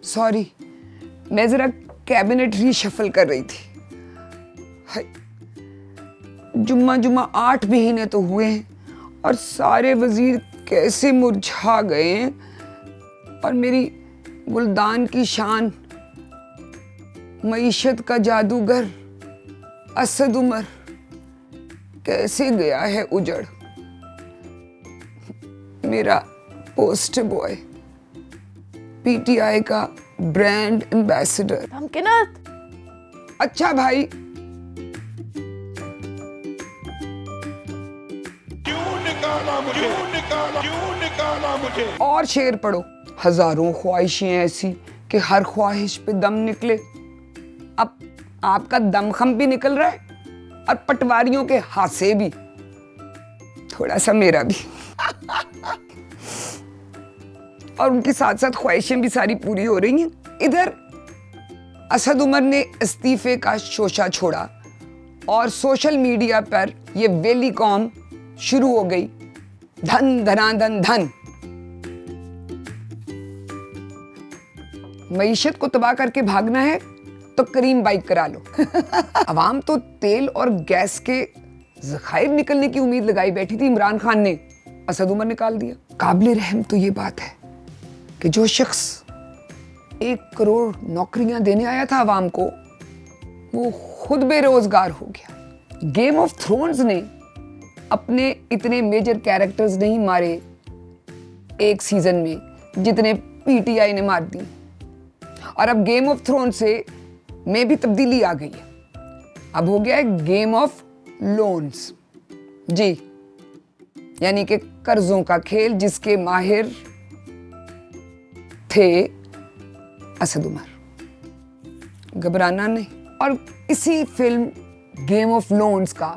Sorry, मैं जरा cabinet reshuffle कर रही थी। हाय, जुम्मा 8 महीने तो हुए हैं और सारे वजीर कैसे मुरझा गए हैं और मेरी गुलदान की शान, मईशत का जादूगर असद उमर कैसे गया है उजड़। मेरा पोस्टर बॉय, पीटीआई का ब्रांड एम्बेसडर। अच्छा भाई, क्यों निकाला मुझे? और शेर पढ़ो। हजारों ख्वाहिशें ऐसी कि हर ख्वाहिश पे दम निकले। अब आपका दमखम भी निकल रहा है और पटवारियों के हासे भी, थोड़ा सा मेरा भी। और उनके साथ साथ ख्वाहिशें भी सारी पूरी हो रही हैं। इधर असद उमर ने इस्तीफे का शोशा छोड़ा और सोशल मीडिया पर ये वेली कॉम शुरू हो गई, धन धनाधन धन। मईशत को तबाह करके भागना है तो करीम बाइक करा लो। अवाम तो तेल और गैस के ज़खायर निकलने की उम्मीद लगाई बैठी थी। इमरान खान ने असद उमर निकाल दिया। काबिल रहम तो ये बात है कि जो शख्स 1 करोड़ नौकरियां देने आया था अवाम को, वो खुद बेरोजगार हो गया। गेम ऑफ थ्रोन्स ने अपने इतने मेजर कैरेक्टर्स नहीं मारे एक सीजन में जितने पीटीआई ने मार दी। और अब गेम ऑफ थ्रोन से में भी तब्दीली आ गई है। अब हो गया है गेम ऑफ लोन्स जी, यानी कि कर्जों का खेल, जिसके माहिर थे असद उमर। घबराना नहीं। और इसी फिल्म गेम ऑफ लोन्स का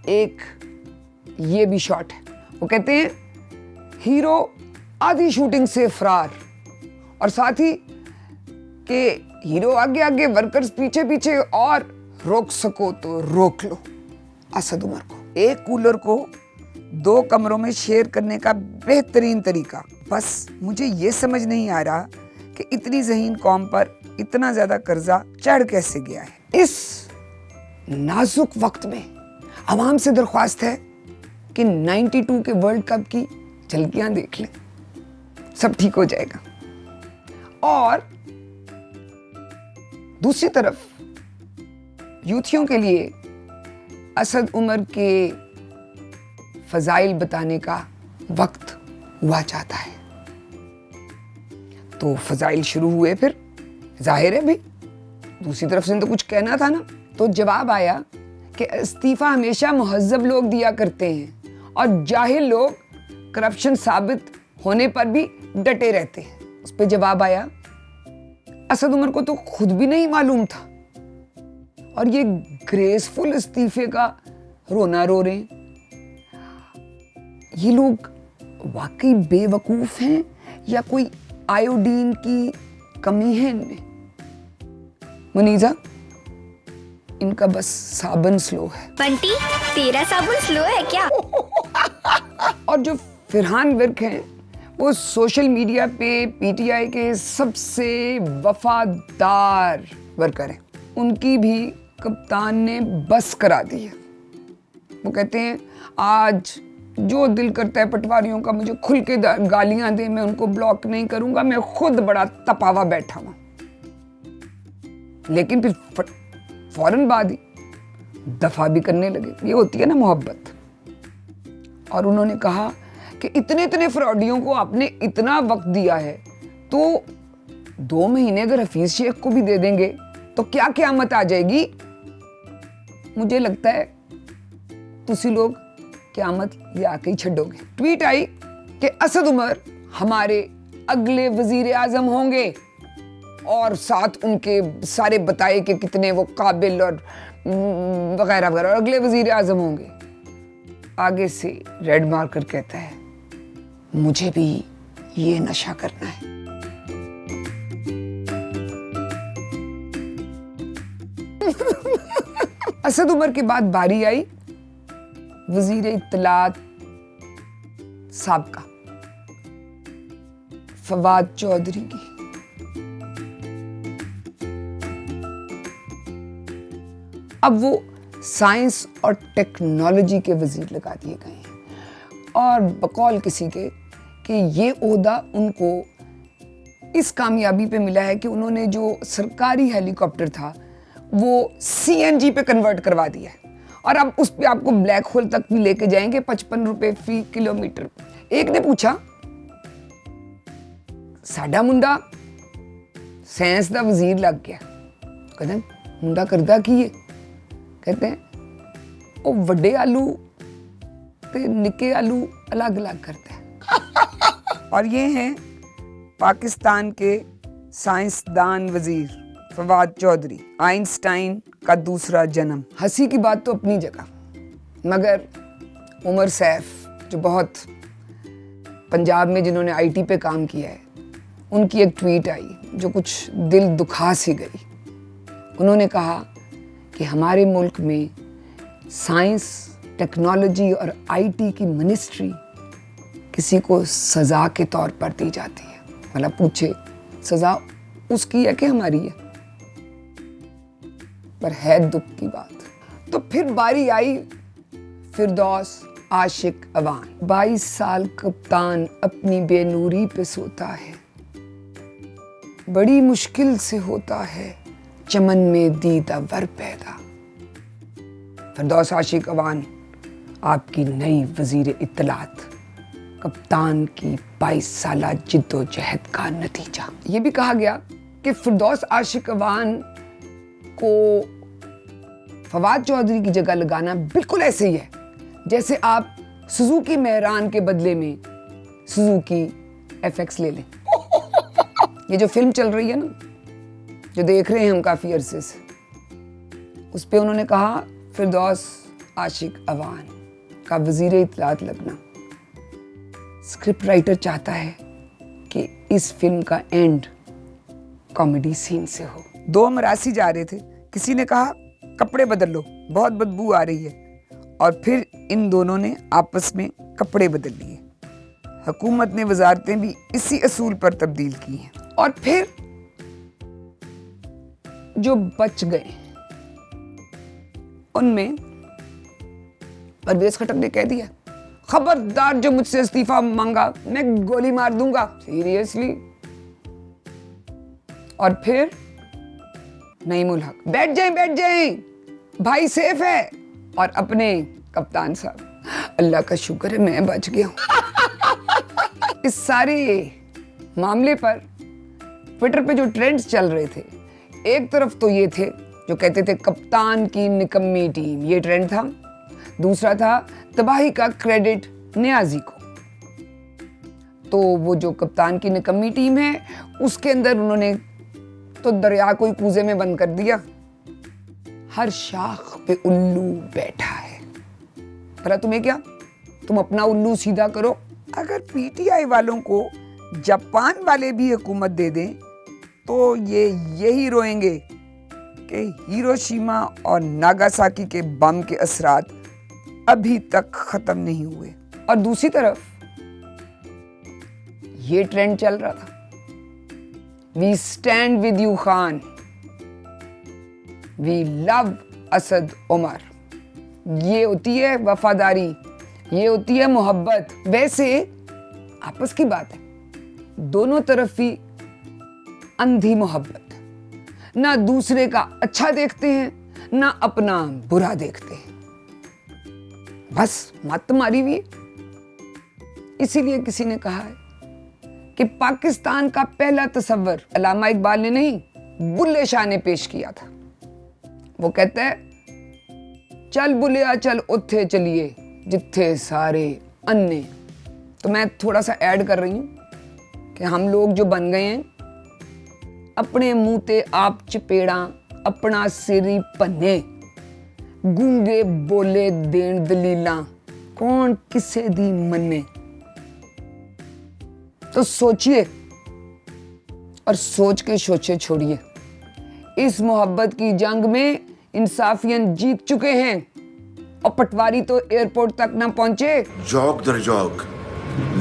एक ये भी शॉट है। वो कहते हैं हीरो आधी शूटिंग से फरार, और साथ ही कि हीरो आगे आगे, वर्कर्स पीछे पीछे, और रोक सको तो रोक लो असद उमर को। एक कूलर को 2 कमरों में शेयर करने का बेहतरीन तरीका। बस मुझे ये समझ नहीं आ रहा कि इतनी ज़हीन कौम पर इतना ज़्यादा कर्जा चढ़ कैसे गया है। इस नाजुक वक्त में आवाम से दरख्वास्त है कि 92 के वर्ल्ड कप की झलकियां देख लें, सब ठीक हो जाएगा। और दूसरी तरफ यूथियों के लिए असद उमर के फजाइल बताने का वक्त हुआ चाहता है। तो फजाइल शुरू हुए, फिर जाहिर है भाई दूसरी तरफ से तो कुछ कहना था ना। तो जवाब आया कि इस्तीफा हमेशा मुहज्जब लोग दिया करते हैं और जाहिल लोग करप्शन साबित होने पर भी डटे रहते हैं। उस पर जवाब आया, असद उमर को तो खुद भी नहीं मालूम था और ये ग्रेसफुल इस्तीफे का रोना रो रहे हैं। ये लोग वाकई बेवकूफ हैं या कोई आयोडीन की कमी है इनमें? मुनीजा, इनका बस साबुन स्लो है। बंटी, तेरा साबुन स्लो है क्या? और जो फरहान विर्क हैं, वो सोशल मीडिया पे पीटीआई के सबसे वफादार वर्कर हैं। उनकी भी कप्तान ने बस करा दी है। वो कहते हैं आज जो दिल करता है पटवारियों का मुझे खुल के गालियां दे, मैं उनको ब्लॉक नहीं करूंगा, मैं खुद बड़ा तपावा बैठा हूं। लेकिन फिर फौरन बाद ही दफा भी करने लगे। ये होती है ना मोहब्बत। और उन्होंने कहा कि इतने इतने फ्रॉडियों को आपने इतना वक्त दिया है, तो 2 महीने अगर हफीज शेख को भी दे देंगे तो क्या क़यामत आ जाएगी। मुझे लगता है तुसी लोग क़यामत ले आके ही छड़ोगे। ट्वीट आई कि असद उमर हमारे अगले वजीर आजम होंगे और साथ उनके सारे बताए कि कितने वो काबिल और वगैरह वगैरह, और अगले वजीर आजम होंगे। आगे से रेड मार्कर कहता है मुझे भी ये नशा करना है। असद उमर के बाद बारी आई वजीर इत्तलात साबका फवाद चौधरी की। अब वो साइंस और टेक्नोलॉजी के वजीर लगा दिए गए हैं और बकौल किसी के कि ये ओहदा उनको इस कामयाबी पे मिला है कि उन्होंने जो सरकारी हेलीकॉप्टर था वो CNG पे कन्वर्ट करवा दिया है और अब उस पे आपको ब्लैक होल तक भी लेके जाएंगे 55 रुपए फी किलोमीटर। एक ने पूछा, साडा मुंडा साइंस दा वजीर लग गया, कहते मुंडा करदा की है? कहते हैं वो वड्डे आलू ते निक्के आलू अलग अलग करता है। और ये हैं पाकिस्तान के साइंसदान वजीर फवाद चौधरी, आइंस्टाइन का दूसरा जन्म। हंसी की बात तो अपनी जगह, मगर उमर सैफ जो बहुत पंजाब में जिन्होंने IT पे काम किया है, उनकी एक ट्वीट आई जो कुछ दिल दुखा सी गई। उन्होंने कहा कि हमारे मुल्क में साइंस, टेक्नोलॉजी और IT की मिनिस्ट्री किसी को सज़ा के तौर पर दी जाती है। मतलब पूछे सज़ा उसकी है कि हमारी है? पर है दुख की बात। तो फिर बारी आई फिरदौस आशिक अवान। 22 साल कप्तान अपनी बेनूरी पे सोता है, बड़ी मुश्किल से होता है चमन में दीदावर पैदा। फिरदौस आशिक अवान आपकी नई वजीर इत्तलात, कप्तान की 22 साला जिद्दोजहद का नतीजा। ये भी कहा गया कि फिरदौस आशिक अवान को फवाद चौधरी की जगह लगाना बिल्कुल ऐसे ही है जैसे आप सुजुकी मेहरान के बदले में सुजुकी FX ले लें। ये जो फिल्म चल रही है ना, जो देख रहे हैं हम काफ़ी अरसे से, उस पे उन्होंने कहा फिरदौस आशिक अवान का वजीर इत्तलात लगना। स्क्रिप्ट राइटर चाहता है कि इस फिल्म का एंड कॉमेडी सीन से हो। दो मरासी जा रहे थे, किसी ने कहा कपड़े बदल लो, बहुत बदबू आ रही है, और फिर इन दोनों ने आपस में कपड़े बदल लिए। हुकूमत ने वजारतें भी इसी असूल पर तब्दील की हैं। और फिर जो बच गए उनमें परवेज खटक ने कह दिया, खबरदार जो मुझसे इस्तीफा मांगा मैं गोली मार दूंगा। सीरियसली। और फिर नईमुल हक, बैठ जाएं भाई सेफ है। और अपने कप्तान साहब, अल्लाह का शुक्र है मैं बच गया हूं। इस सारे मामले पर ट्विटर पे जो ट्रेंड्स चल रहे थे, एक तरफ तो ये थे जो कहते थे कप्तान की निकम्मी टीम, ये ट्रेंड था। दूसरा था तबाही का क्रेडिट नियाजी को। तो वो जो कप्तान की निकम्मी टीम है उसके अंदर उन्होंने तो दरिया को ही कूजे में बंद कर दिया। हर शाख पे उल्लू बैठा है। भला तुम्हें क्या, तुम अपना उल्लू सीधा करो। अगर PTI वालों को जापान वाले भी हुकूमत दे दें तो ये यही रोएंगे कि हिरोशिमा और नागासाकी के बम के असरात अभी तक खत्म नहीं हुए। और दूसरी तरफ ये ट्रेंड चल रहा था, we stand with you Khan, we love Asad Umar. ये होती है वफादारी, ये होती है मोहब्बत। वैसे आपस की बात है, दोनों तरफ ही अंधी मोहब्बत, ना दूसरे का अच्छा देखते हैं ना अपना बुरा देखते हैं, बस मत मारी हुई। इसीलिए किसी ने कहा है कि पाकिस्तान का पहला तस्वर अल्लामा इकबाल ने नहीं, बुल्ले शाह ने पेश किया था। वो कहता है, चल बुलिया चल उत्थे चलिए जिथे सारे अन्ने। तो मैं थोड़ा सा ऐड कर रही हूं कि हम लोग जो बन गए हैं, अपने मुंह ते आप चपेड़ा अपना सिरी भन्ने, गूंगे बोले देन दलीलां, कौन किसे दी मन्ने। तो सोचिए और सोच के सोचे छोड़िए। इस मोहब्बत की जंग में इंसाफियन जीत चुके हैं और पटवारी तो एयरपोर्ट तक ना पहुंचे। जौक दर जौक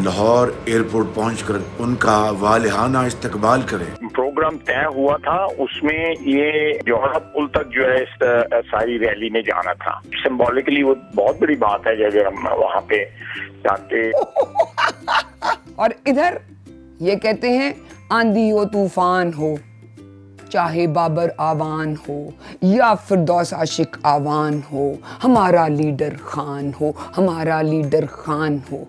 लाहौर एयरपोर्ट पहुंचकर उनका वालिहाना इस्तकबाल करें। प्रोग्राम तय हुआ था, उसमें ये जौहरा पुल तक जो है इस सारी रैली में जाना था। सिंबॉलिकली वो बहुत बड़ी बात है अगर हम वहाँ पे जाते। और इधर ये कहते हैं आंधी हो तूफान हो, चाहे बाबर आवान हो या फिरदौस आशिक आवान हो, हमारा लीडर खान हो, हमारा लीडर खान हो।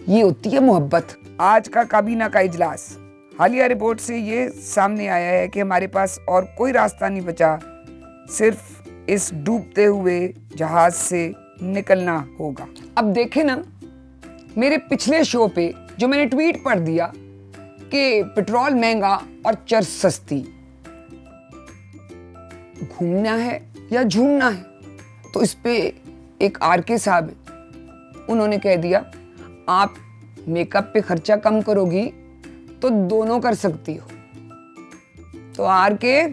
ये होती है मोहब्बत। आज का काबीना का इजलास, हालिया रिपोर्ट से ये सामने आया है कि हमारे पास और कोई रास्ता नहीं बचा, सिर्फ इस डूबते हुए जहाज से निकलना होगा। अब देखें ना, मेरे पिछले शो पे जो मैंने ट्वीट पढ़ दिया कि पेट्रोल महंगा और चर्च सस्ती, घूमना है या झूमना है, तो इस पे एक आरके साहब हैं, उन्होंने कह दिया आप मेकअप पे खर्चा कम करोगी तो दोनों कर सकती हो। तो आरके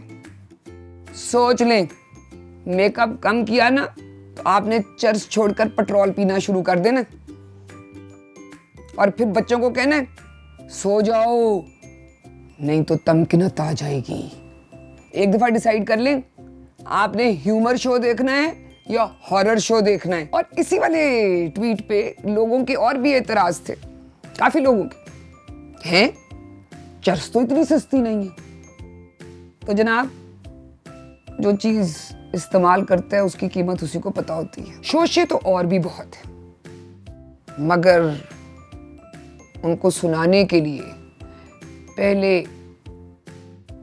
सोच लें, मेकअप कम किया ना तो आपने चर्च छोड़कर पेट्रोल पीना शुरू कर देना और फिर बच्चों को कहना है सो जाओ, नहीं तो तमकिनत आ जाएगी। एक दफा डिसाइड कर लें आपने ह्यूमर शो देखना है या हॉरर शो देखना है। और इसी वाले ट्वीट पे लोगों के और भी एतराज थे, काफी लोगों के हैं, चर्च तो इतनी सस्ती नहीं है। तो जनाब, जो चीज इस्तेमाल करता है उसकी कीमत उसी को पता होती है। शोशे तो और भी बहुत है, मगर उनको सुनाने के लिए पहले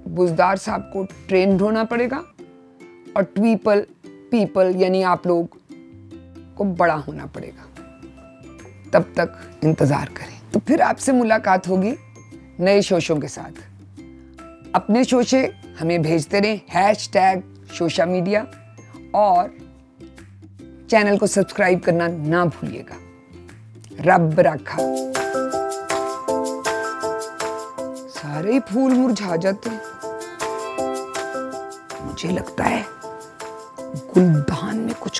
बुजदार साहब को ट्रेंड होना पड़ेगा और पीपल यानी आप लोग को बड़ा होना पड़ेगा। तब तक इंतजार करें, तो फिर आपसे मुलाकात होगी नए शोशों के साथ। अपने शोशे हमें भेजते रहें #सोशामीडिया और चैनल को सब्सक्राइब करना ना भूलिएगा। रब रखा। सारे ही फूल मुरझा जाते हैं, मुझे लगता है गुलदान में कुछ